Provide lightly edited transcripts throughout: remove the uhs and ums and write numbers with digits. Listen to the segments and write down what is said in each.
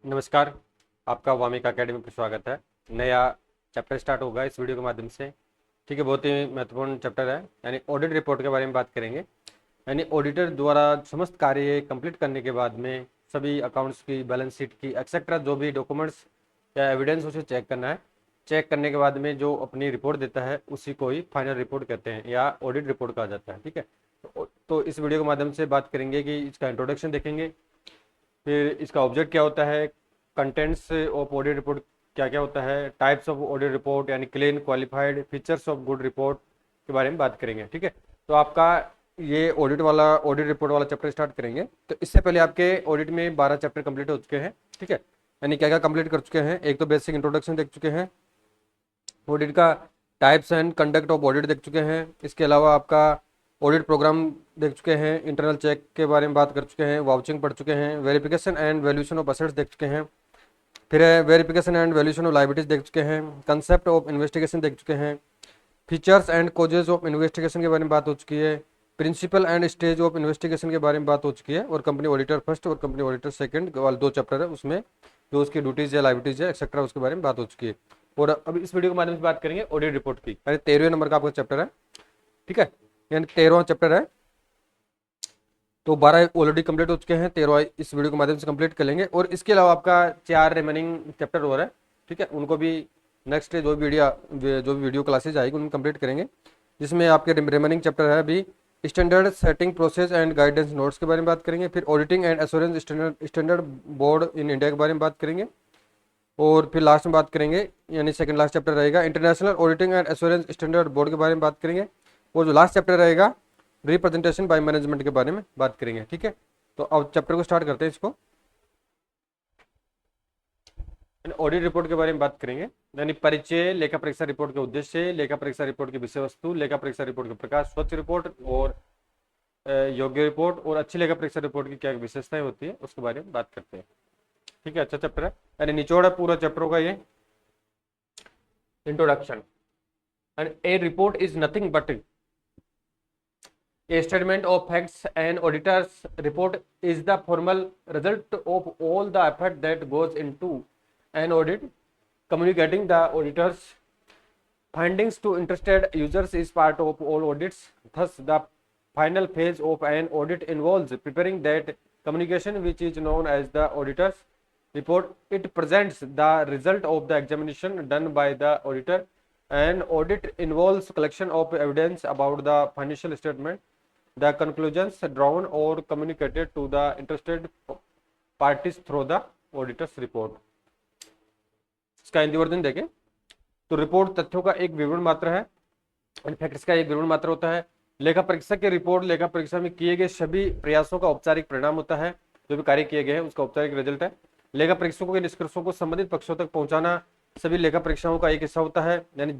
नमस्कार। आपका वामिका अकेडमी पर स्वागत है। नया चैप्टर स्टार्ट होगा इस वीडियो के माध्यम से। ठीक है, बहुत ही महत्वपूर्ण चैप्टर है, यानी ऑडिट रिपोर्ट के बारे में बात करेंगे। यानी ऑडिटर द्वारा समस्त कार्य कंप्लीट करने के बाद में सभी अकाउंट्स की, बैलेंस शीट की, एक्सेट्रा जो भी डॉक्यूमेंट्स या एविडेंस उसे चेक करना है। चेक करने के बाद में जो अपनी रिपोर्ट देता है उसी को ही फाइनल रिपोर्ट कहते हैं या ऑडिट रिपोर्ट कहा जाता है। ठीक है, तो इस वीडियो के माध्यम से बात करेंगे कि इसका इंट्रोडक्शन देखेंगे, फिर इसका ऑब्जेक्ट क्या होता है, कंटेंट्स ऑफ ऑडिट रिपोर्ट क्या क्या होता है, टाइप्स ऑफ ऑडिट रिपोर्ट यानी clean, qualified, features of good report के बारे में बात करेंगे। ठीक है, तो आपका ये ऑडिट रिपोर्ट वाला चैप्टर स्टार्ट करेंगे। तो इससे पहले आपके ऑडिट में 12 चैप्टर कंप्लीट हो चुके हैं। ठीक है, यानी क्या क्या कंप्लीट कर चुके हैं, एक तो बेसिक इंट्रोडक्शन देख चुके हैं, ऑडिट का types and conduct of audit देख चुके हैं, इसके अलावा आपका ऑडिट प्रोग्राम देख चुके हैं, इंटरनल चेक के बारे में बात कर चुके हैं, वाउचिंग पढ़ चुके हैं, verification and valuation of assets देख चुके हैं, फिर verification and valuation of liabilities देख चुके हैं, कंसेप्ट ऑफ इन्वेस्टिगेशन देख चुके हैं, features and causes of investigation के बारे में बात हो चुकी है, principle and stage of investigation के बारे में बात हो चुकी है, और कंपनी ऑडिटर फर्स्ट और कंपनी ऑडिटर सेकंड वाले 2 चैप्टर है, उसमें जो उसकी ड्यूटीज है, लायबिलिटीज है, एक्सेट्रा, उसके बारे में बात हो चुकी है। और अब इस वीडियो के माध्यम से बात करेंगे ऑडिट रिपोर्ट की, यानी 13वें नंबर का आपका चैप्टर है। ठीक है, यानी 13वां चैप्टर है। तो 12 ऑलरेडी कंप्लीट हो चुके हैं, 13वां इस वीडियो के माध्यम से कंप्लीट कर लेंगे। और इसके अलावा आपका 4 रिमेनिंग चैप्टर और है। ठीक है, उनको भी नेक्स्ट जो भी वीडियो क्लासेज आएगी उनको कंप्लीट करेंगे, जिसमें आपके रिमेनिंग चैप्टर है अभी standard setting process and guidance notes के बारे में बात करेंगे, फिर auditing and assurance standard board in India के बारे में बात करेंगे, और फिर लास्ट में बात करेंगे, यानी सेकंड लास्ट चैप्टर रहेगा international auditing and assurance standard board के बारे में बात करेंगे, और जो लास्ट चैप्टर रहेगा रिप्रेजेंटेशन बाय मैनेजमेंट के बारे में बात करेंगे। ठीक है, तो अब चैप्टर को स्टार्ट करते हैं इसको। ऑडिट रिपोर्ट के बारे में बात करेंगे, यानी परिचय, लेखा परीक्षा रिपोर्ट के उद्देश्य, लेखा परीक्षा रिपोर्ट की विषय वस्तु, लेखा परीक्षा रिपोर्ट के प्रकार, स्वच्छ रिपोर्ट और योग्य रिपोर्ट, और अच्छी लेखा परीक्षा रिपोर्ट की क्या विशेषताएं होती है उसके बारे में बात करते हैं। ठीक है, अच्छा चैप्टर है, यानी निचोड़ है पूरा चैप्टर का ये। Introduction. And A report is nothing but a statement of facts. An auditor's report is the formal result of all the effort that goes into an audit. Communicating the auditor's findings to interested users is part of all audits. Thus, the final phase of an audit involves preparing that communication, which is known as the auditor's report. It presents the result of the examination done by the auditor. An audit involves collection of evidence about the financial statement, the conclusions drawn or communicated to the interested parties through the auditor's report. इसका Hindi version देखें तो report तथ्यों का एक विवरण मात्र है, facts का एक विवरण मात्र होता है। लेखा परीक्षा की रिपोर्ट लेखा परीक्षा में किए गए सभी प्रयासों का औपचारिक परिणाम होता है, जो भी कार्य किए गए हैं उसका औपचारिक रिजल्ट है। लेखा परीक्षकों के निष्कर्षों को संबंधित पक्षों तक पहुंचाना सभी लेखा परीक्षाओं का एक हिस्सा होता है, यानी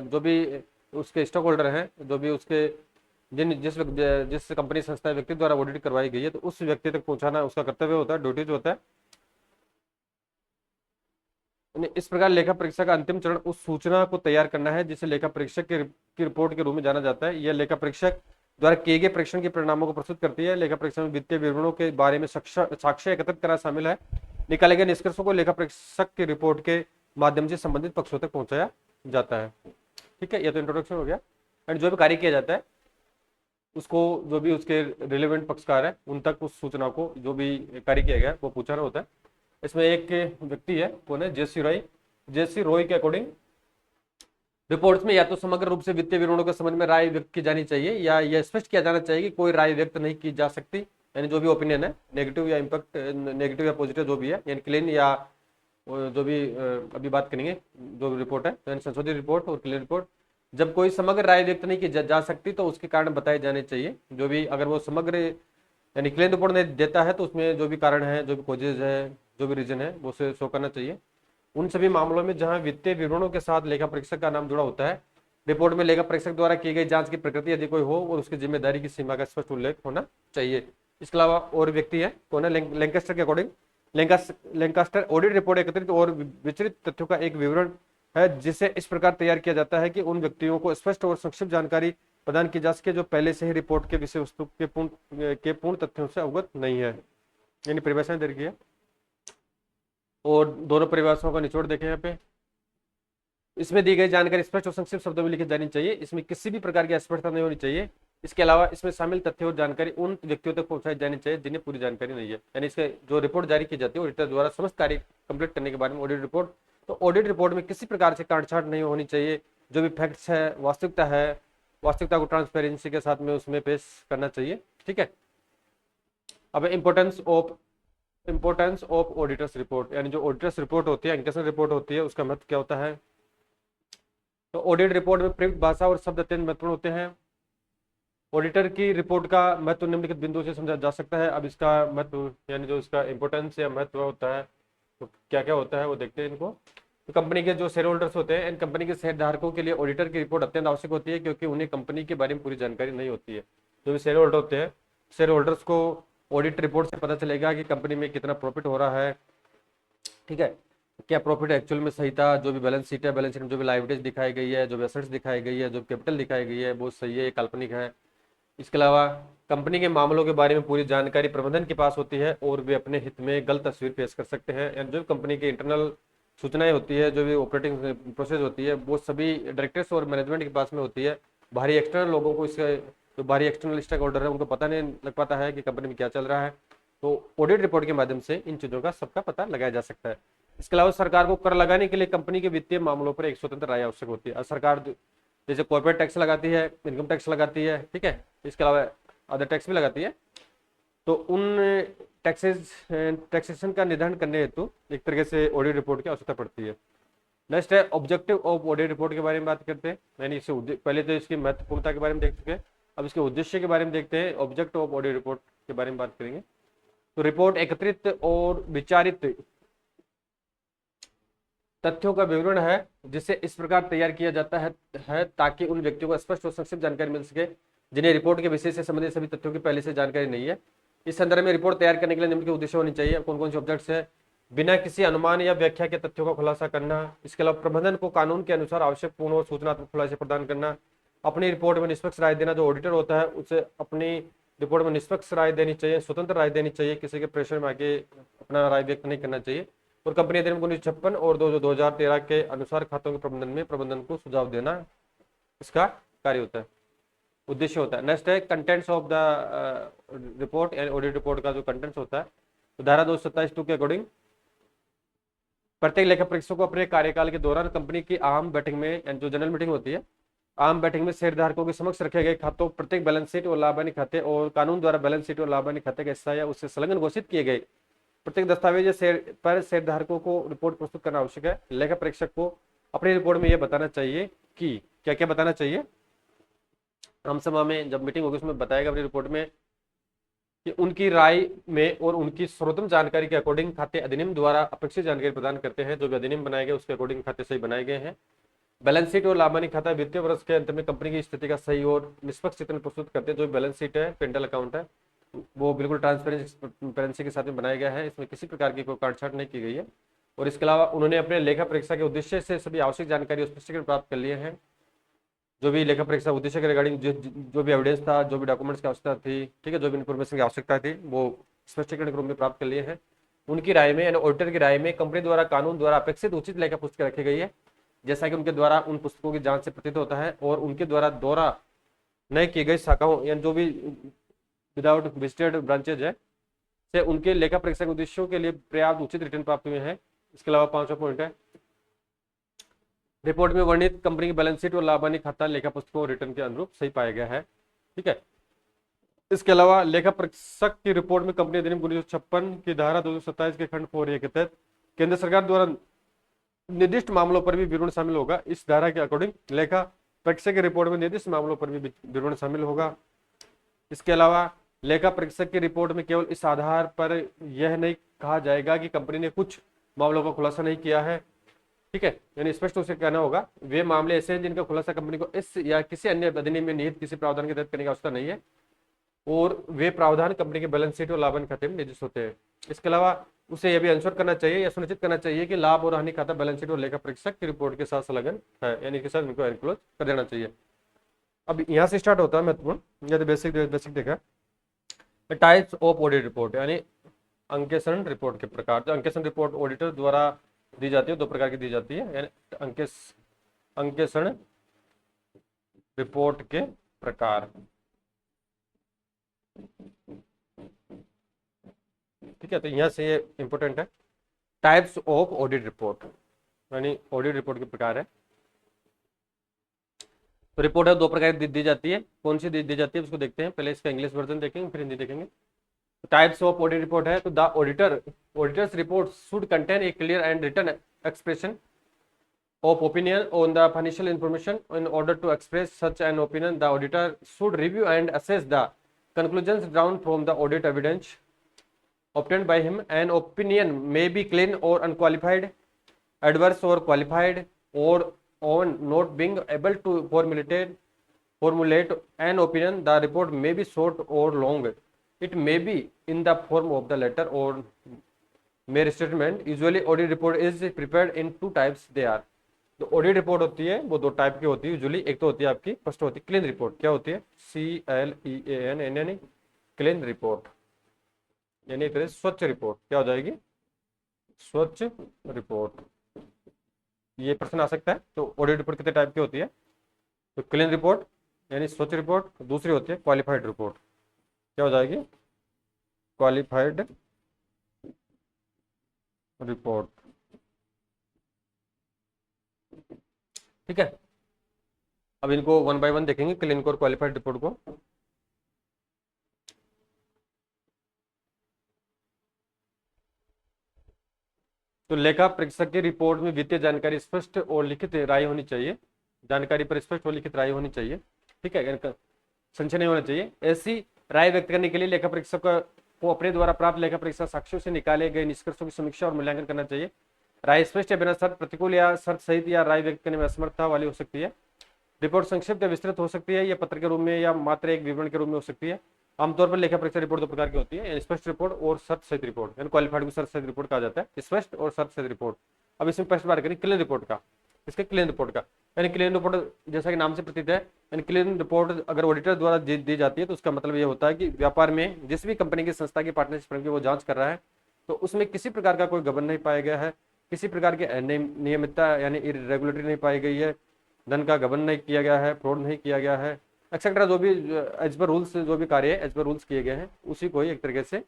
जो भी उसके स्टॉक होल्डर हैं, जो भी उसके जिस कंपनी, संस्था, व्यक्ति द्वारा ऑडिट करवाई गई है, तो उस व्यक्ति तक पहुंचाना उसका कर्तव्य होता है, ड्यूटी जो होता है। इस प्रकार लेखा परीक्षा का अंतिम चरण उस सूचना को तैयार करना है जिसे लेखा परीक्षक की रिपोर्ट के रूप में जाना जाता है। यह लेखा परीक्षक द्वारा किए गए परीक्षण के परिणामों को प्रस्तुत करती है। लेखा परीक्षा में वित्तीय विवरणों के बारे में साक्ष्य एकत्रित करना शामिल है। निकाले गए निष्कर्षों को लेखा परीक्षक की रिपोर्ट के माध्यम से संबंधित पक्षों तक पहुंचाया जाता है। ठीक है, यह तो इंट्रोडक्शन हो गया। एंड जो भी कार्य किया जाता है उसको, जो भी उसके रिलेवेंट पक्षकार है उन तक उस सूचना को, जो भी कार्य किया गया वो पूछना होता है। इसमें एक व्यक्ति है, कौन है, जेसी रॉय। जेसी रॉय के अकॉर्डिंग रिपोर्ट्स में या तो समग्र रूप से वित्तीय विवरणों के संबंध में राय व्यक्त की जानी चाहिए, या यह स्पष्ट किया जाना चाहिए कि कोई राय व्यक्त नहीं की जा सकती, यानी जो भी ओपिनियन है, नेगेटिव या इम्पैक्ट, नेगेटिव या पॉजिटिव जो भी है, यानी क्लीन या जो भी अभी बात करेंगे जो रिपोर्ट है, यानी संशोधित रिपोर्ट और क्लीन रिपोर्ट। जब कोई समग्र राय व्यक्त नहीं की जा सकती तो उसके कारण बताए जाने चाहिए। जो भी अगर वो समग्र यानी क्लीन रिपोर्ट नहीं देता है तो उसमें जो भी कारण है, जो भी कोजेज है, जो भी रीजन है वो उसे शो करना चाहिए। उन सभी मामलों में जहां वित्तीय विवरणों के साथ लेखा परीक्षक का नाम जुड़ा होता है, रिपोर्ट में लेखा परीक्षक द्वारा की गई जांच की प्रकृति यदि कोई हो और उसकी जिम्मेदारी की सीमा का स्पष्ट उल्लेख होना चाहिए। इसके अलावा और व्यक्ति है, कौन है, लैंकास्टर के अकॉर्डिंग लैंकास्टर ऑडिट रिपोर्ट एकत्रित और विचरित तथ्यों का एक विवरण है जिसे इस प्रकार तैयार किया जाता है कि उन व्यक्तियों को स्पष्ट और संक्षिप्त जानकारी प्रदान की जा सके जो पहले से ही रिपोर्ट के विषय वस्तु के पूर्ण तथ्यों से अवगत नहीं है। यानी परिभाषाएं दे रखी है। और दोनों परिभाषाओं का निचोड़ देखें यहाँ पे। इसमें दी गई जानकारी स्पष्ट और संक्षिप्त शब्दों में लिखी जानी चाहिए, इसमें किसी भी प्रकार की अस्पष्टता नहीं होनी चाहिए। इसके अलावा इसमें शामिल तथ्य और जानकारी उन व्यक्तियों तक पहुंचाई जानी चाहिए जिन्हें पूरी जानकारी नहीं है। यानी इसके जो रिपोर्ट जारी की जाती है ऑडिटर द्वारा समस्त कार्य कंप्लीट करने के बाद में ऑडिट रिपोर्ट, तो ऑडिट रिपोर्ट में किसी प्रकार से काटछाट नहीं होनी चाहिए। जो भी फैक्ट्स है, वास्तविकता है, वास्तविकता को ट्रांसपेरेंसी के साथ में उसमें पेश करना चाहिए। ठीक है। अब इंपोर्टेंस ऑफ ऑडिटर्स रिपोर्ट, यानी जो ऑडिटर्स रिपोर्ट होती है, इंकेशन रिपोर्ट होती है, उसका महत्व क्या होता है। तो ऑडिट रिपोर्ट में प्रयुक्त भाषा और शब्द अत्यंत महत्वपूर्ण होते हैं। ऑडिटर की रिपोर्ट का महत्व निम्नलिखित बिंदु से समझा जा सकता है। अब इसका महत्व यानी जो इसका इंपोर्टेंस या महत्व होता है तो क्या क्या होता है वो देखते हैं इनको। तो कंपनी के जो शेयर होल्डर्स होते हैं, इन कंपनी के शेयर धारकों के लिए ऑडिटर की रिपोर्ट अत्यंत आवश्यक होती है, क्योंकि उन्हें कंपनी के बारे में पूरी जानकारी नहीं होती है। जो भी शेयर होल्डर होते हैं, शेयर होल्डर्स को ऑडिट रिपोर्ट से पता चलेगा कि कंपनी में कितना प्रॉफिट हो रहा है। ठीक है, क्या प्रॉफिट एक्चुअल में सही था, जो भी बैलेंस शीट है, बैलेंस शीट में जो भी लाइबिलिटीज दिखाई गई है, जो भी एसेट्स दिखाई गई है, जो कैपिटल दिखाई गई है, वो सही है, काल्पनिक है। इसके अलावा कंपनी के मामलों के बारे में पूरी जानकारी प्रबंधन के पास होती है और वे अपने हित में गलत तस्वीर पेश कर सकते हैं। जो कंपनी की इंटरनल सूचनाएं होती है, जो भी ऑपरेटिंग प्रोसेस होती है, वो सभी डायरेक्टर्स और मैनेजमेंट के पास में होती है। बाहरी एक्सटर्नल लोगों को, इसके जो बाहरी एक्सटर्नल स्टेक होल्डर है, उनको पता नहीं लग पाता है कि कंपनी में क्या चल रहा है। तो ऑडिट रिपोर्ट के माध्यम से इन चीज़ों का सबका पता लगाया जा सकता है। इसके अलावा सरकार को कर लगाने के लिए कंपनी के वित्तीय मामलों पर एक स्वतंत्र राय आवश्यक होती है। सरकार जैसे कॉर्पोरेट टैक्स लगाती है, इनकम टैक्स लगाती है, ठीक है, इसके अलावा अदर टैक्स भी लगाती है। तो उन टैक्सेशन का निर्धारण करने हेतु एक तरीके से ऑडिट रिपोर्ट की आवश्यकता पड़ती है। नेक्स्ट है ऑब्जेक्टिव ऑफ ऑडिट रिपोर्ट के बारे में बात करते हैं। यानी इससे पहले तो इसकी महत्वपूर्णता के बारे में देख चुके हैं, अब इसके उद्देश्य के बारे में देखते हैं। ऑब्जेक्टिव ऑफ ऑडिट रिपोर्ट के बारे में बात करेंगे। तो रिपोर्ट एकत्रित और विचारित तथ्यों का विवरण है, जिसे इस प्रकार तैयार किया जाता है ताकि उन व्यक्तियों को स्पष्ट और संक्षिप्त जानकारी मिल सके जिन्हें रिपोर्ट के विषय से संबंधित सभी तथ्यों की पहले से जानकारी नहीं है। इस संदर्भ में रिपोर्ट तैयार करने के लिए निम्न के उद्देश्य होनी चाहिए। कौन कौन से ऑब्जेक्ट्स है। बिना किसी अनुमान या व्याख्या के तथ्यों का खुलासा करना। इसके अलावा प्रबंधन को कानून के अनुसार आवश्यक पूर्ण और सूचनात्मक खुलासे प्रदान करना। अपनी रिपोर्ट में निष्पक्ष राय देना। जो ऑडिटर होता है उसे अपनी रिपोर्ट में निष्पक्ष राय देनी चाहिए, स्वतंत्र राय देनी चाहिए, किसी के प्रेशर में आके अपना राय व्यक्त नहीं करना चाहिए। और कंपनी अधिनियम 1956 और 2013 के अनुसार खातों के प्रबंधन में प्रबंधन को सुझाव देना इसका कार्य होता है, उद्देश्य होता है। नेक्स्ट है contents of the report and audit report का जो कंटेंट्स होता है। तो धारा 227(2) के अकॉर्डिंग प्रत्येक लेखा परीक्षक को अपने कार्यकाल के दौरान कंपनी की आम बैठक में, जो जनरल मीटिंग होती है, आम बैठक में शेयरधारकों के समक्ष रखे गए खातों, प्रत्येक बैलेंस शीट और लाभ हानि खाते और कानून द्वारा बैलेंस शीट और लाभ हानि खाते का हिस्सा या उससे संलग्न घोषित किए गए प्रत्येक दस्तावेज पर शेयरधारकों को रिपोर्ट प्रस्तुत करना आवश्यक है। लेखा परीक्षक को अपनी रिपोर्ट में यह बताना चाहिए कि क्या क्या बताना चाहिए। आम सभा में जब मीटिंग होगी उसमें बताएगा अपनी रिपोर्ट में कि उनकी राय में और उनकी सर्वोत्तम जानकारी के अकॉर्डिंग खाते अधिनियम द्वारा अपेक्षित जानकारी प्रदान करते हैं। जो भी अधिनियम बनाए गए उसके अकॉर्डिंग खाते सही बनाए गए हैं। बैलेंस शीट और लाभ हानि खाता वित्तीय वर्ष के अंत में कंपनी की स्थिति का सही और निष्पक्ष चित्रण प्रस्तुत करते हैं। जो बैलेंस शीट है, पेंडल अकाउंट है, वो बिल्कुल ट्रांसपेरेंसी के साथ में बनाया गया है, इसमें किसी प्रकार की कोई काटछाट नहीं की गई है। और इसके अलावा उन्होंने अपने लेखा परीक्षा के उद्देश्य से सभी आवश्यक जानकारी और स्पष्टीकरण प्राप्त कर लिए हैं। जो भी लेखा परीक्षा उद्देश्य के रिगार्डिंग जो भी एविडेंस था, जो भी डॉक्यूमेंट्स की आवश्यकता थी, ठीक है, जो भी इन्फॉर्मेशन की आवश्यकता थी, वो स्पष्टीकरण के रूप में प्राप्त कर लिए हैं। उनकी राय में, यानी ऑडिटर की राय में, कंपनी द्वारा कानून द्वारा अपेक्षित उचित लेखा पुस्तकें रखी गई है, जैसा कि उनके द्वारा उन पुस्तकों की जांच से प्रतीत होता है। और उनके द्वारा दौरा नए की गई शाखाओं, यानी जो भी विदाउट विजिटेड ब्रांचेज है, से उनके लेखा परीक्षा के उद्देश्यों के लिए पर्याप्त उचित रिटर्न प्राप्त हुए हैं। इसके अलावा 5वां पॉइंट है, रिपोर्ट में वर्णित कंपनी की बैलेंस शीट और लाभ हानि खाता लेखा पुस्तकों और रिटर्न के अनुरूप सही पाया गया है। ठीक है। इसके अलावा लेखा परीक्षक की रिपोर्ट में कंपनी अधिनियम 1956 की धारा 227 के खंड 4A के तहत केंद्र सरकार द्वारा निर्दिष्ट मामलों पर भी विवरण शामिल होगा। इस धारा के अकॉर्डिंग लेखा परीक्षक की रिपोर्ट में निर्दिष्ट मामलों पर भी विवरण शामिल होगा। इसके अलावा लेखा परीक्षक की रिपोर्ट में केवल इस आधार पर यह नहीं कहा जाएगा कि कंपनी ने कुछ मामलों का खुलासा नहीं किया है, ठीक है, यानी स्पष्ट रूप से कहना होगा वे मामले ऐसे हैं जिनका खुलासा कंपनी को इस या किसी अन्य अधिनियम में निहित किसी प्रावधान के तहत करने की आवश्यकता नहीं है, और वे प्रावधान कंपनी के बैलेंस शीट और लाभ हानि खाते में निर्दिष्ट होते हैं। इसके अलावा उसे यह भी अंशोर करना चाहिए या सुनिश्चित करना चाहिए कि लाभ और हानि खाता बैलेंस शीट और लेखा परीक्षक की रिपोर्ट के साथ संलग्न है, यानी के साथ इनको एनक्लोज कर देना चाहिए। अब यहाँ से स्टार्ट होता है महत्वपूर्ण, यदि बेसिक देखा टाइप्स ऑफ ऑडिट रिपोर्ट, यानी अंकेक्षण रिपोर्ट के प्रकार। जो अंकेक्षण रिपोर्ट ऑडिटर द्वारा दी जाती है, दो प्रकार की दी जाती है, यानी अंकेक्षण रिपोर्ट के प्रकार। ठीक है, तो यहां से ये इंपॉर्टेंट है। टाइप्स ऑफ ऑडिट रिपोर्ट, यानी ऑडिट रिपोर्ट के प्रकार है। तो रिपोर्ट है दो प्रकार की दी जाती है। कौन सी दी जाती है उसको देखते हैं। पहले इसका इंग्लिश वर्जन देखेंगे, फिर हिंदी देखेंगे। टाइप्स ऑफ ऑडिट रिपोर्ट है तो the auditor's report should contain a clear and written expression of opinion on the financial information. In order to express such an opinion, the auditor should review and assess the conclusions drawn from the audit evidence obtained by him. An opinion may be clean or unqualified, adverse or qualified, or on not being able to formulate an opinion, the report may be short or long. It may be in the form of the letter or mere statement. Usually audit report is prepared in two types. They are, तो audit report होती है वो दो type की होती है usually. एक तो होती है आपकी फर्स्ट होती है क्लीन रिपोर्ट। क्या होती है? CLEAN, यानी क्लीन रिपोर्ट, यानी एक तरह से स्वच्छ रिपोर्ट। क्या हो जाएगी? स्वच्छ रिपोर्ट। ये प्रश्न आ सकता है। तो ऑडिट रिपोर्ट कितने टाइप की होती है? तो क्लीन रिपोर्ट यानी स्वच्छ रिपोर्ट, दूसरी होती है क्वालिफाइड रिपोर्ट। क्या हो जाएगी? Qualified report. ठीक है, अब इनको वन बाय वन देखेंगे, क्लीन और क्वालिफाइड रिपोर्ट को। तो लेखा परीक्षक की रिपोर्ट में वित्तीय जानकारी स्पष्ट और लिखित राय होनी चाहिए। जानकारी पर स्पष्ट और लिखित राय होनी चाहिए। ठीक है, संशय नहीं होना चाहिए। ऐसी राय व्यक्त करने के लिए लेखा परीक्षक को अपने द्वारा प्राप्त लेखा परीक्षा साक्ष्यों से निकाले गए निष्कर्षों की समीक्षा और मूल्यांकन करना चाहिए। राय स्पष्ट या बिना शर्त, प्रतिकूल या शर्त सहित या राय व्यक्त करने में असमर्थता वाली हो सकती है। रिपोर्ट संक्षिप्त या विस्तृत हो सकती है, या पत्र के रूप में या मात्र एक विवरण के रूप में हो सकती है। आमतौर पर लेखा परीक्षा रिपोर्ट दो प्रकार की होती है, स्पष्ट रिपोर्ट और शर्त सहित रिपोर्ट, यानी क्वालिफाइड को शर्त सहित रिपोर्ट कहा जाता है, स्पष्ट और शर्त सहित रिपोर्ट। अब इसमें फर्स्ट बात करें क्लीन रिपोर्ट का। इसके क्लीन रिपोर्ट का यानी क्लीन रिपोर्ट जैसा कि नाम से प्रतीत है, यानी क्लीन रिपोर्ट अगर ऑडिटर द्वारा दी जाती है तो उसका मतलब ये होता है कि व्यापार में जिस भी कंपनी की, संस्था की, पार्टनरशिप की वो जांच कर रहा है तो उसमें किसी प्रकार का कोई गबन नहीं पाया गया है, किसी प्रकार की नियमितता यानी इरेगुलरिटी नहीं पाई गई है, धन का गबन नहीं किया गया है, फ्रॉड नहीं किया गया है, एक्सेट्रा जो भी एज पर रूल्स जो भी कार्य है एज पर रूल्स किए गए हैं उसी को ही एक तरीके से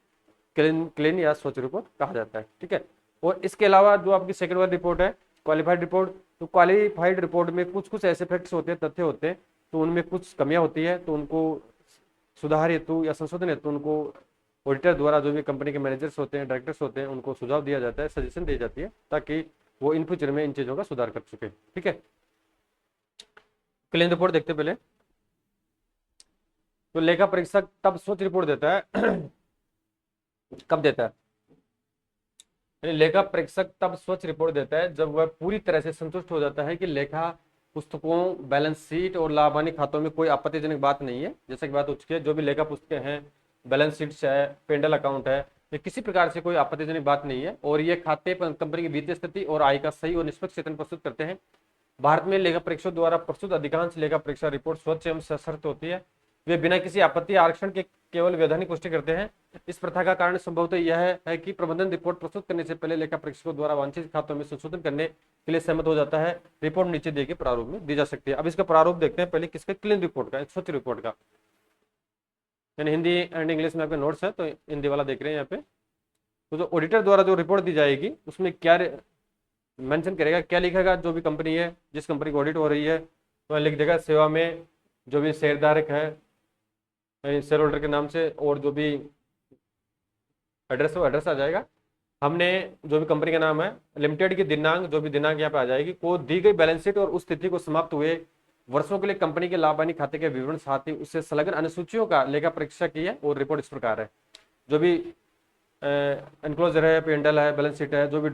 क्लीन या स्वच्छ रिपोर्ट कहा जाता है। ठीक है, और इसके अलावा जो आपकी सेकंड वाली रिपोर्ट है क्वालिफाइड रिपोर्ट, तो क्वालिफाइड रिपोर्ट में कुछ कुछ ऐसे फैक्ट्स होते हैं, तथ्य होते हैं, तो उनमें कुछ कमियां होती है, तो उनको सुधार हेतु या संशोधन हेतु उनको ऑडिटर द्वारा जो भी कंपनी के मैनेजर्स होते हैं, डायरेक्टर्स होते हैं, उनको सुझाव दिया जाता है, सजेशन दी जाती है ताकि वो इन फ्यूचर में इन चीजों का सुधार कर सके। ठीक है, क्लीन रिपोर्ट देखते पहले। तो लेखा परीक्षक तब स्वच्छ रिपोर्ट देता है कब देता है? लेखा परीक्षक तब स्वच्छ रिपोर्ट देता है जब वह पूरी तरह से संतुष्ट हो जाता है कि लेखा पुस्तकों, बैलेंस शीट और लाभ हानि खातों में कोई आपत्तिजनक बात नहीं है। जैसा कि बात हो चुकी है, जो भी लेखा पुस्तकें हैं, बैलेंस शीट्स है, पेंडल अकाउंट है, ये किसी प्रकार से कोई आपत्तिजनक बात नहीं है और ये खाते कंपनी की वित्तीय स्थिति और आय का सही और निष्पक्ष चित्रण प्रस्तुत करते हैं। भारत में लेखा परीक्षकों द्वारा प्रस्तुत अधिकांश लेखा परीक्षा रिपोर्ट स्वच्छ एवं सशर्त होती है। वे बिना किसी आपत्ति आरक्षण के केवल वैधानिक पुष्टि करते हैं। इस प्रथा का कारण संभवतः यह है कि प्रबंधन रिपोर्ट प्रस्तुत करने से पहले लेखा परीक्षकों द्वारा वांछित खातों में संशोधन करने के लिए सहमत हो जाता है। रिपोर्ट नीचे दिए गए प्रारूप में दी जा सकती है। अब इसका प्रारूप देखते हैं पहले किसके? क्लीन रिपोर्ट का, स्वच्छ रिपोर्ट का। यानी हिंदी एंड इंग्लिश में आपके नोट्स है तो हिंदी वाला देख रहे हैं यहाँ पे। तो जो ऑडिटर द्वारा जो रिपोर्ट दी जाएगी उसमें क्या मेंशन करेगा, क्या लिखेगा? जो भी कंपनी है, जिस कंपनी की ऑडिट हो रही है, तो लिख देगा सेवा में जो भी शेयरधारक है शेयर होल्डर के नाम से, और जो भी एड्रेस वो एड्रेस आ जाएगा। हमने जो भी कंपनी का नाम है, लिमिटेड की दिनांक, जो भी दिनांक यहाँ पे आ जाएगी, को दी गई बैलेंस शीट और उस तिथि को समाप्त हुए वर्षों के लिए कंपनी के लाभ हानि खाते के विवरण, साथ ही उससे संलग्न अनुसूचियों का लेखा परीक्षा की है। और रिपोर्ट इस प्रकार है, जो भी एनक्लोजर है, पेंडल है, बैलेंस शीट है, जो भी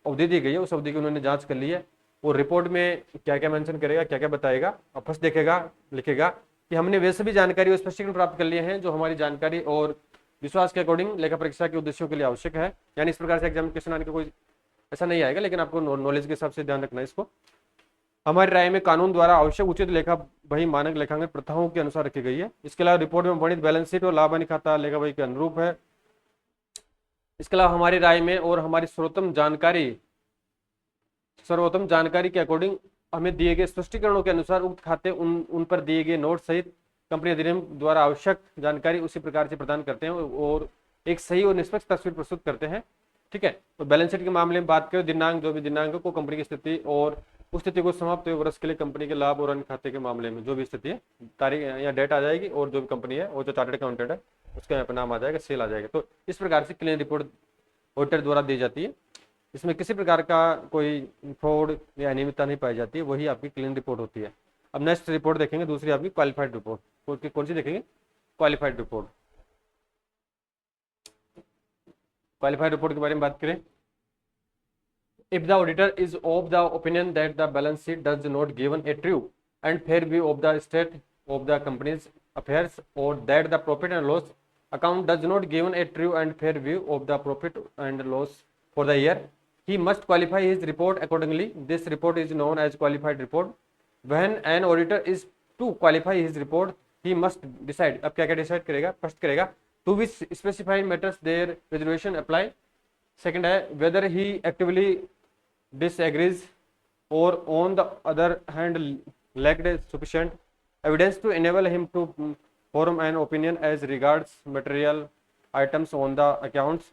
अवधि दी गई है उस अवधि की उन्होंने जांच कर ली है। और रिपोर्ट में क्या क्या मेंशन करेगा, क्या क्या बताएगा, और फर्स्ट देखेगा, लिखेगा कि हमने वे सभी जानकारी और स्पष्टीकरण प्राप्त कर लिए हैं जो हमारी जानकारी और विश्वास के अकॉर्डिंग लेखा परीक्षा के उद्देश्यों के लिए आवश्यक है। यानी इस प्रकार से एग्जाम क्वेश्चन आने का कोई ऐसा नहीं आएगा, लेकिन आपको नॉलेज के हिसाब से ध्यान रखना है इसको। हमारी राय में कानून द्वारा आवश्यक उचित लेखा बही मानक लेखांकन प्रथाओं के अनुसार रखी गई है। इसके अलावा रिपोर्ट में वर्णित बैलेंस शीट और लाभ हानि खाता लेखा बही के अनुरूप है। इसके अलावा हमारी राय में और हमारी सर्वोत्तम जानकारी के अकॉर्डिंग हमें दिए गए स्पष्टीकरणों के अनुसार उक्त खाते उन पर दिए गए नोट सहित कंपनी अधिनियम द्वारा आवश्यक जानकारी उसी प्रकार से प्रदान करते हैं और एक सही और निष्पक्ष तस्वीर प्रस्तुत करते हैं। ठीक है, तो बैलेंस शीट के मामले में बात करें, दिनांक जो भी दिनांक को कंपनी की स्थिति और उस स्थिति को समाप्त हुए वर्ष के लिए कंपनी के लाभ और अन्य खाते के मामले में जो भी स्थिति है, तारीख या डेट आ जाएगी और जो भी कंपनी है और जो चार्टर्ड अकाउंटेंट है उसका यहाँ पर नाम आ जाएगा, सेल आ जाएगा। तो इस प्रकार से क्लीन रिपोर्ट ऑडिटर द्वारा दी जाती है। इसमें किसी प्रकार का कोई फ्रॉड या अनियमितता नहीं पाई जाती है, वही आपकी क्लीन रिपोर्ट होती है। अब नेक्स्ट रिपोर्ट देखेंगे, दूसरी आपकी क्वालिफाइड रिपोर्ट। कौन सी देखेंगे? Qualified report. क्वालिफाइड रिपोर्ट के बारे में बात करें, if the auditor is of the opinion that the balance sheet does not given a true and fair view of the state of the companies affairs और that the profit and loss account does not given a true and fair view of the profit and loss for the year, he must qualify his report accordingly. This report is known as qualified report. When an auditor is to qualify his report, he must decide. अब क्या क्या decide करेगा? First करेगा to which specified matters their reservation apply. Second है whether he actively disagrees or on the other hand lacked sufficient evidence to enable him to form an opinion as regards material items on the accounts,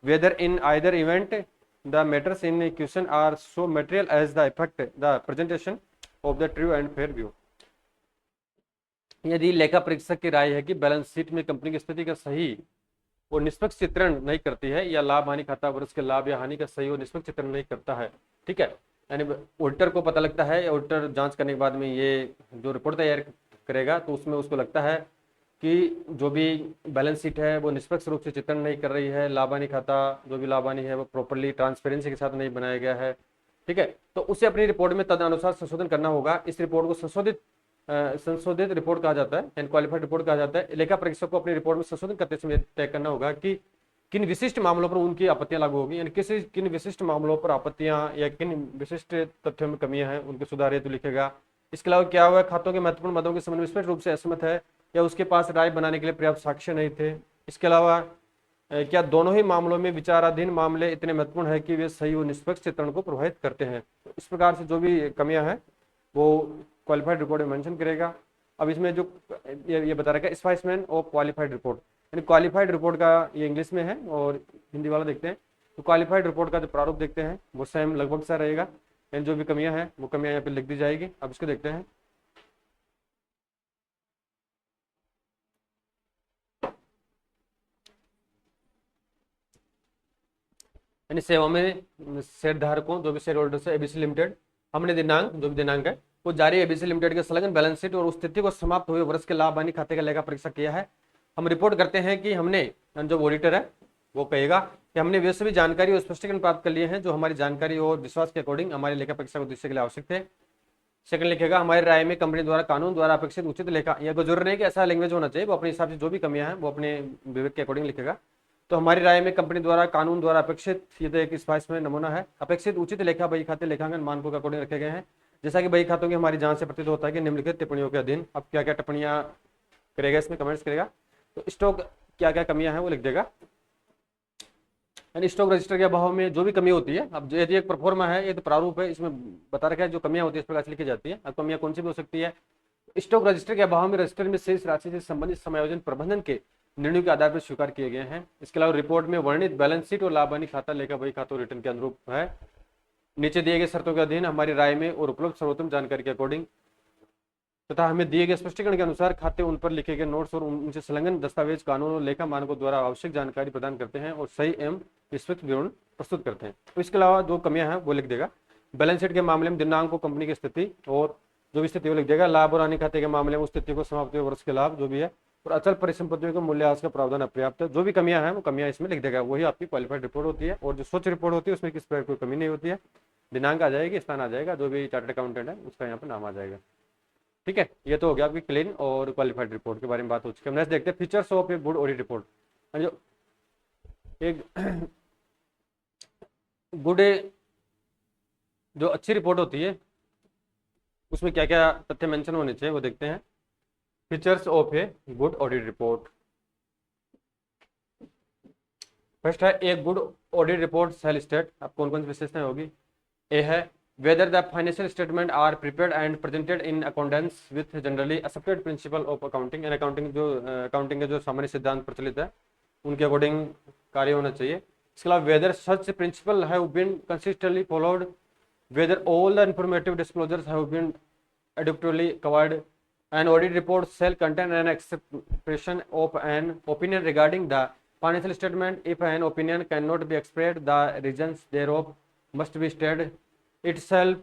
whether in either event the matters in question are so material as the affect the presentation of the true and fair view. यदि लेखा परीक्षक की राय है कि balance sheet में company की स्थिति का सही और निष्पक्ष चित्रण नहीं करती है या लाभ हानि खाता वर्ष के लाभ या हानि का सही और निष्पक्ष चित्रण नहीं करता है, ठीक है, यानी ऑडिटर को पता लगता है, ऑडिटर जांच करने के बाद में ये जो रिपोर्ट तैयार करेगा तो उसमें उसको लगता है कि जो भी बैलेंस शीट है वो निष्पक्ष रूप से चित्रण नहीं कर रही है, लाभानी खाता जो भी लाभानी है वो प्रॉपर्ली ट्रांसपेरेंसी के साथ नहीं बनाया गया है, ठीक है, तो उसे अपनी रिपोर्ट में तदनुसार संशोधन करना होगा। इस रिपोर्ट को संशोधित रिपोर्ट कहा जाता है, एंड क्वालिफाइड रिपोर्ट कहा जाता है। लेखा परीक्षक को अपनी रिपोर्ट में संशोधन करते समय तय करना होगा कि किन विशिष्ट मामलों पर उनकी आपत्तियां लागू होगी, यानी किन विशिष्ट मामलों पर आपत्तियां या किन विशिष्ट तथ्यों में कमियां हैं उनके सुधार हेतु लिखेगा। इसके अलावा क्या हुआ, खातों के महत्वपूर्ण मदों के संबंध में स्पष्ट रूप से असहमत है या उसके पास राय बनाने के लिए पर्याप्त साक्ष्य नहीं थे। इसके अलावा क्या दोनों ही मामलों में विचाराधीन मामले इतने महत्वपूर्ण है कि वे सही और निष्पक्ष चित्रण को प्रभावित करते हैं। तो इस प्रकार से जो भी कमियां हैं वो क्वालिफाइड रिपोर्ट में मेंशन करेगा। अब इसमें जो ये बता रखा है स्पाइसमैन ऑफ क्वालिफाइड रिपोर्ट, यानी क्वालिफाइड रिपोर्ट का ये इंग्लिश में है और हिंदी वाला देखते हैं। तो क्वालिफाइड रिपोर्ट का जो प्रारूप देखते हैं वो सेम लगभग सा रहेगा, यानी जो भी कमियां हैं वो कमियां यहाँ पे लिख दी जाएगी। अब इसको देखते हैं। यानी सेवा में शेयर धारकों जो भी शेयर होल्डर्स है एबीसी लिमिटेड, हमने दिनांक जो भी दिनांक है वो जारी एबीसी लिमिटेड के संलग्न बैलेंस शीट और उस स्थिति को समाप्त हुए वर्ष के लाभ हानि खाते का लेखा परीक्षा किया है। हम रिपोर्ट करते हैं कि हमने जो ऑडिटर है वो कहेगा कि हमने वे सभी जानकारी और स्पष्टीकरण प्राप्त कर लिए हैं जो हमारी जानकारी और विश्वास के अकॉर्डिंग हमारे लेखा परीक्षा के उद्देश्य के लिए आवश्यक थे। सेकंड लिखेगा हमारी राय में कंपनी द्वारा कानून द्वारा अपेक्षित उचित लेखा, यह जरूरी नहीं कि ऐसा लैंग्वेज होना चाहिए, वो अपने हिसाब से जो भी कमियां हैं वो अपने विवेक के अकॉर्डिंग लिखेगा। तो हमारी राय में कंपनी द्वारा कानून द्वारा अपेक्षित, ये तो एक स्पाइस में नमूना है, अपेक्षित उचित लेखा बही खाते लेखांकन मानकों के अकॉर्डिंग रखे गए हैं। जैसा कि बही खातों की हमारी जांच से प्रतीत होता है कि निम्नलिखित टिप्पणियों के अधीन, अब क्या क्या टिप्पणियां करेगा इसमें कमेंट्स करेगा। तो स्टॉक क्या क्या कमियां हैं वो लिख देगा, यानी स्टॉक रजिस्टर के अभाव में जो भी कमी होती है। अब यदि एक परफॉर्मा है, ये तो प्रारूप है, इसमें बता रखा है जो कमियां होती है इस प्रकार से लिखी जाती है। अब कमियां कौन सी भी हो सकती है, स्टॉक रजिस्टर के अभाव में रजिस्टर में शेष राशि से संबंधित समायोजन प्रबंधन के निर्णयों के आधार पर स्वीकार किए गए हैं। इसके अलावा रिपोर्ट में वर्णित बैलेंस शीट और लाभ हानि खाता लेखा बही खातों रिटर्न के अनुरूप है। नीचे दिए गए शर्तों के अधीन हमारी राय में और उपलब्ध सर्वोत्तम जानकारी के अकॉर्डिंग तथा हमें दिए गए स्पष्टीकरण के अनुसार खाते उन पर लिखे गए नोट्स और उनसे संलग्न दस्तावेज कानून और लेखा मानकों द्वारा आवश्यक जानकारी प्रदान करते हैं और सही एवं निष्पक्ष विवरण प्रस्तुत करते हैं। तो इसके अलावा जो कमियां हैं वो लिख देगा। बैलेंस शीट के मामले में दिनांक को कंपनी की स्थिति और जो भी स्थिति वो लिख देगा। लाभ और हानि खाते के मामले में उस स्थिति को समाप्त हुए वर्ष के लाभ जो भी है और अचल परिसंपत्तियों के मूल्यह्रास का प्रावधान अपर्याप्त है। जो भी कमियां हैं वो कमियां इसमें लिख देगा, वही आपकी क्वालिफाइड रिपोर्ट होती है। और जो स्वच्छ रिपोर्ट होती है उसमें किस प्रकार कोई कमी नहीं होती है, दिनांक आ जाएगी, स्थान आ जाएगा, जो भी चार्टर्ड अकाउंटेंट है उसका यहाँ पर नाम आ जाएगा। ठीक है, ये तो हो गया आपकी क्लीन और क्वालिफाइड रिपोर्ट के बारे में बात हो चुकी है। नेक्स्ट देखते हैं features of a good audit report. जो एक गुड जो अच्छी रिपोर्ट होती है उसमें क्या क्या तथ्य मेंशन होने चाहिए वो देखते हैं। Features of a good audit report. First है a good audit report sale state. अब कौन कौन सी विशेषताएं होगी? ए है whether the financial statement are prepared and presented in accordance with generally accepted principle of accounting and accounting जो accounting के जो सामान्य सिद्धांत प्रचलित है उनके अकॉर्डिंग कार्य होना चाहिए। इसके अलावा whether such principle have been consistently followed, whether all the informative disclosures have been adequately covered, an audit report shall contain an expression of an opinion regarding the financial statement. If an opinion cannot be expressed, the reasons thereof must be stated. It shall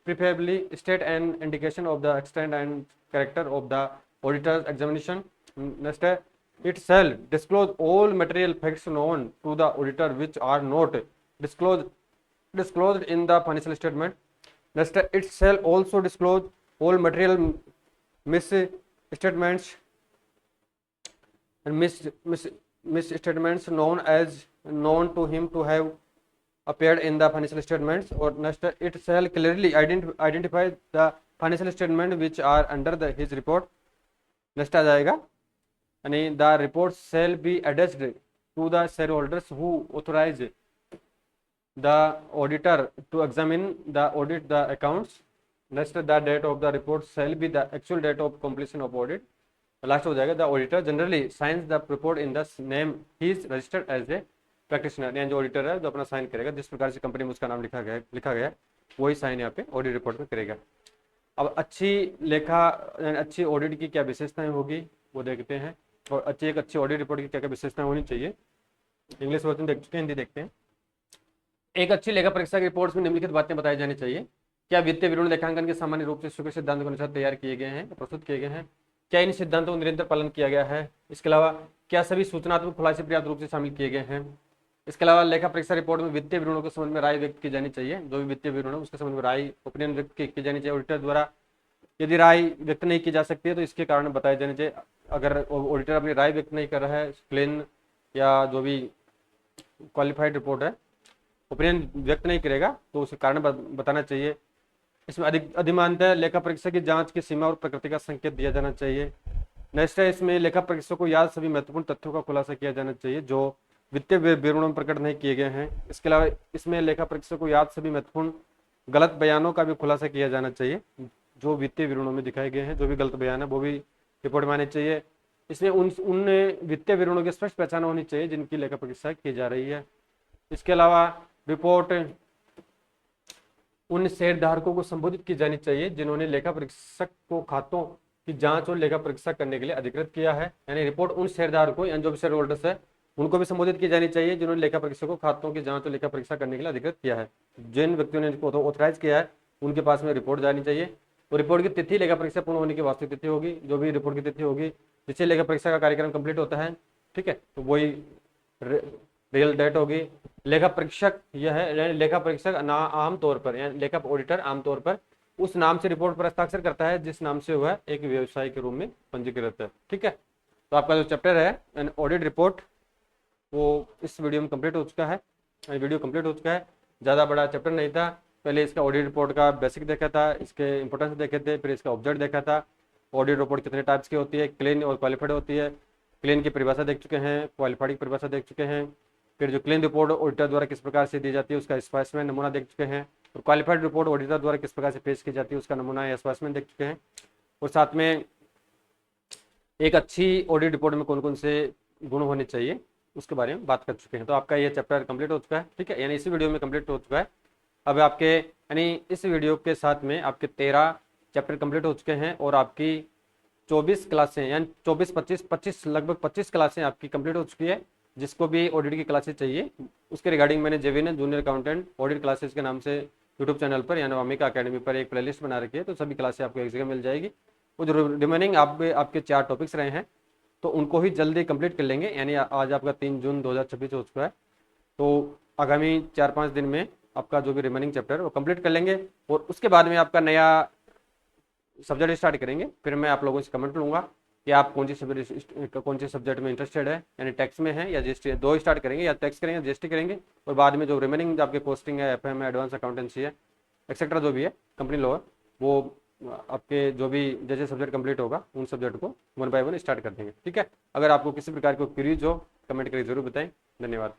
preferably state an indication of the extent and character of the auditor's examination. Next, it shall disclose all material facts known to the auditor which are not disclosed in the financial statement. Next, it shall also disclose all material misstatements and misstatements known to him to have appeared in the financial statements. Or next, it shall clearly identify the financial statement which are under his report. Next आ जाएगा यानी the report shall be addressed to the shareholders who authorize the auditor to examine the audit the accounts. Next, the date of the report shall be the actual date of completion of audit. Last हो जाएगा the auditor generally signs the report in the name he is registered as a practitioner, यानी जो auditor है जो अपना sign करेगा, जिस प्रकार से कंपनी में उसका नाम लिखा गया वही साइन यहाँ पे ऑडिट रिपोर्ट में करेगा। अब अच्छी लेखा यानी अच्छी ऑडिट की क्या विशेषताएं होगी वो देखते हैं, और एक अच्छी ऑडिट रिपोर्ट की क्या क्या विशेषताएं होनी चाहिए। इंग्लिश वर्जन देख चुके हैं, हिंदी देखते हैं। एक अच्छी लेखा परीक्षा की रिपोर्ट में निम्नलिखित बातें बताई जानी चाहिए। क्या वित्तीय विवरण लेखांकन के सामान्य रूप से स्वीकृत सिद्धांतों के अनुसार तैयार किए गए हैं, प्रस्तुत किए गए हैं? क्या इन सिद्धांतों का निरंतर पालन किया गया है? इसके अलावा क्या सभी सूचनात्मक खुलासे पर्याप्त रूप से शामिल किए गए हैं? इसके अलावा लेखा परीक्षा रिपोर्ट में वित्तीय विवरणों के संबंध में राय व्यक्त की जानी चाहिए। जो भी वित्तीय विवरण है उसके संबंध में राय ओपिनियन व्यक्त की जानी चाहिए ऑडिटर द्वारा। यदि राय व्यक्त नहीं की जा सकती है तो इसके कारण बताए जाने चाहिए। अगर ऑडिटर अपनी राय व्यक्त नहीं कर रहा है, क्लीन या जो भी क्वालिफाइड रिपोर्ट है ओपिनियन व्यक्त नहीं करेगा तो उसके कारण बताना चाहिए। इसमें अधिमानतः लेखा परीक्षा की जांच की सीमा और प्रकृति का संकेत दिया जाना चाहिए। नेक्स्ट है इसमें लेखा परीक्षा को याद सभी महत्वपूर्ण तथ्यों का खुलासा किया जाना चाहिए जो वित्तीय विवरणों में प्रकट नहीं किए गए हैं। इसके अलावा इसमें लेखा परीक्षा को याद सभी महत्वपूर्ण गलत बयानों का भी खुलासा किया जाना चाहिए जो वित्तीय विवरणों में दिखाए गए हैं। जो भी गलत बयान है वो भी रिपोर्ट में आने चाहिए। इसमें उन वित्तीय विवरणों की स्पष्ट पहचान होनी चाहिए जिनकी लेखा परीक्षा की जा रही है। इसके अलावा रिपोर्ट उन शेयरधारकों को संबोधित की जानी चाहिए जिन्होंने लेखा परीक्षक को खातों की जांच और लेखा परीक्षा करने के लिए अधिकृत किया है। यानी रिपोर्ट उन शेयरधारकों यानी जो भी शेयर होल्डर्स है उनको भी संबोधित की जानी चाहिए जिन्होंने लेखा परीक्षक को खातों की जांच और लेखा परीक्षा करने के लिए अधिकृत किया है। जिन व्यक्तियों ने इनको ऑथराइज किया है उनके पास में रिपोर्ट जानी चाहिए। और रिपोर्ट की तिथि लेखा परीक्षा पूर्ण होने की वास्तविक तिथि होगी। जो भी रिपोर्ट की तिथि होगी जिससे लेखा परीक्षा का कार्यक्रम कंप्लीट होता है, ठीक है, तो वही रियल डेट होगी। लेखा परीक्षक यह है, लेखा परीक्षक आमतौर पर यानी लेखा ऑडिटर आमतौर पर उस नाम से रिपोर्ट पर हस्ताक्षर करता है जिस नाम से वह एक व्यवसाय के रूप में पंजीकृत है। ठीक है, तो आपका जो चैप्टर है ऑडिट रिपोर्ट वो इस वीडियो में कंप्लीट हो चुका है। वीडियो कंप्लीट हो चुका है, ज़्यादा बड़ा चैप्टर नहीं था। पहले इसका ऑडिट रिपोर्ट का बेसिक देखा था, इसके इंपॉर्टेंस देखे थे, फिर इसका ऑब्जेक्ट देखा था, ऑडिट रिपोर्ट कितने टाइप्स की होती है, क्लीन और क्वालिफाइड होती है। क्लीन की परिभाषा देख चुके हैं, क्वालिफाइड की परिभाषा देख चुके हैं। फिर जो क्लीन रिपोर्ट ऑडिटर द्वारा किस प्रकार से दी जाती है उसका स्पष्टमेंट नमूना देख चुके हैं। और क्वालिफाइड रिपोर्ट ऑडिटर द्वारा किस प्रकार से पेश की जाती है उसका नमूना या स्पष्टमेंट देख चुके हैं। और साथ में एक अच्छी ऑडिट रिपोर्ट में कौन कौन से गुण होने चाहिए उसके बारे में बात कर चुके हैं। तो आपका ये चैप्टर कंप्लीट हो चुका है। ठीक है, यानी इसी वीडियो में कंप्लीट हो चुका है। अब आपके यानी इस वीडियो के साथ में आपके 13 चैप्टर कंप्लीट हो चुके हैं और आपकी 24 क्लासें यानी 24-25 लगभग 25 क्लासें आपकी कंप्लीट हो चुकी है। जिसको भी ऑडिट की क्लासेस चाहिए उसके रिगार्डिंग मैंने JVN junior accountant audit classes के नाम से यूट्यूब चैनल पर यानी वामिका अकेडमी पर एक प्लेलिस्ट बना रखी है। तो सभी क्लासेस आपको एक जगह मिल जाएगी। वो जो रिमेनिंग आपके 4 टॉपिक्स रहे हैं तो उनको ही जल्दी कंप्लीट कर लेंगे। यानी आज आपका 3 जून 2026 हो चुका है, तो आगामी 4-5 दिन में आपका जो भी रिमेनिंग चैप्टर है वो कंप्लीट कर लेंगे। और उसके बाद में आपका नया सब्जेक्ट स्टार्ट करेंगे। फिर मैं आप लोगों से कमेंट लूँगा कि आप कौन से सब्जेक्ट में इंटरेस्टेड है, यानी टैक्स में है या जीएसटी। 2 स्टार्ट करेंगे, या टैक्स करेंगे या जीएसटी करेंगे। और बाद में जो रिमेनिंग आपके पोस्टिंग है, एफएम है, एडवांस अकाउंटेंसी है, एक्सेट्रा जो भी है कंपनी लॉ है, वो आपके जो भी जैसे सब्जेक्ट कंप्लीट होगा उन सब्जेक्ट को 1 बाय 1 स्टार्ट कर देंगे। ठीक है, अगर आपको किसी प्रकार की क्वेरीज हो कमेंट करके जरूर बताएं। धन्यवाद।